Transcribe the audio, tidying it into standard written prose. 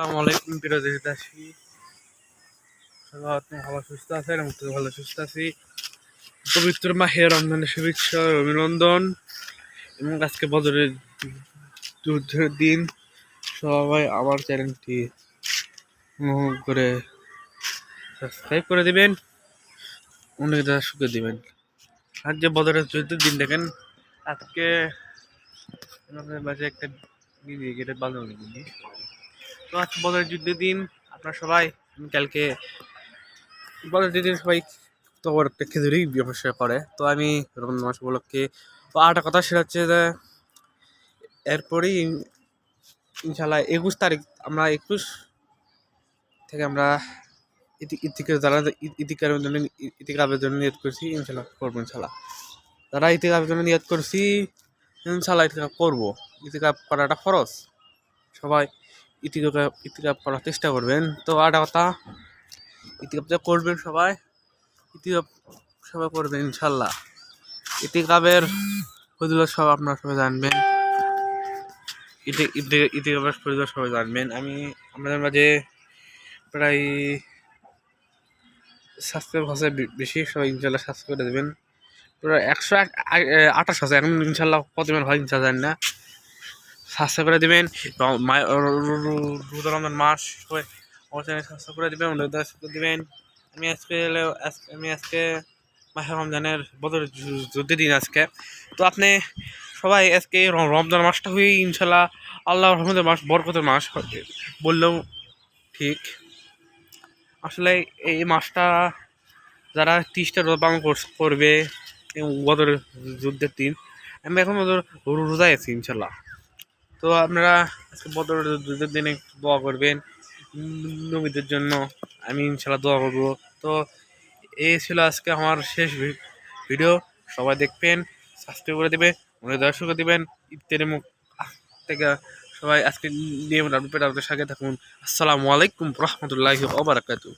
আসসালামু আলাইকুম প্রিয় দেশবাসী, সবাই আপনি ভালো সুস্থ আছেন? আমি তো ভালো সুস্থ আছি। পবিত্র মাহে রমজানের শুভেচ্ছা ও অভিনন্দন এবং আজকে বদরের যুদ্ধের দিন। সবাই আমার চ্যানেলটি অনুভব করে সাবস্ক্রাইব করে দিবেন, অন্যদের সুখে দিবেন। আর যে বদরের যুদ্ধের দিন দেখেন, আজকে আমাদের বাজে একটা গেটের বাজানো জিনিস। তো আজকে বদরের যুদ্ধের দিন, আপনারা সবাই কালকে বদরের যুদ্ধের দিন সবাই তো একটা খেজুরি ব্যবসা করে। তো আমি রমজান মাস উপলক্ষে তো আরেকটা কথা সেটা হচ্ছে যে এরপরেই ইনশাল্লাহ 21 তারিখ আমরা 21 থেকে আমরা ইতিকাবের জন্য নিয়ত করছি, ইনশাল্লাহ করবো। ইনশাল্লাহ যারা ইতিকাবের জন্য নিয়ত করছি ইনশাল্লাহ ইতিকাব করবো। ইতিকাব করাটা খরচ, সবাই ইতিকাব করার চেষ্টা করবেন। তো আরেকটা কথা, ইতিকাব যে করবেন সবাই, ইতিকাব সবাই করবেন ইনশাল্লাহ। ইতিকাবের ফজিলত সব আপনারা সবাই জানবেন, ইতিকাবের ফজিলত সবাই জানবেন। আমাদের মাঝে প্রায় সাবস্ক্রাইব হচ্ছে বেশি, সবাই ইনশাল্লাহ সাবস্ক্রাইব করে দেবেন। প্রায় 128 আছে এখন, ইনশাল্লাহ কত হয় ইনশাল্লাহ জানি না। সাবস্ক্রাইব করে দেবেন। রমজান মাস সবাই আমার চ্যানেল সাবস্ক্রাইব করে দেবেন, অন্যদের সাবস্ক্রাইব দেবেন। আমি আজকে মাহে রমজানের বদরের যুদ্ধের দিন আজকে। তো আপনি সবাই আজকে রমজান মাসটা হয়ে ইনশাল্লাহ আল্লাহর রহমতের মাস, বরকতের মাস বললেও ঠিক। আসলে এই মাসটা যারা 30টা রোজা পালন করবে বদরের যুদ্ধের দিন, আমি এখন রোজায় আছি ইনশাল্লাহ। তো আপনারা আজকে বদরের যুদ্ধের দিনে দোয়া করবেন নবীদের জন্য, আমি ইনশাল্লাহ দোয়া করবো। তো এই ছিল আজকে আমার শেষ ভিডিও। সবাই দেখবেন, সাবস্ক্রাইব করে দেবে, অনেক দর্শক করে দেবেন। ইফতারের মুখ থেকে সবাই আজকে নিয়মিত আপডেট সাথে থাকুন। আসসালামু আলাইকুম রহমতুল্লাহি ওয়া বারাকাতুহু।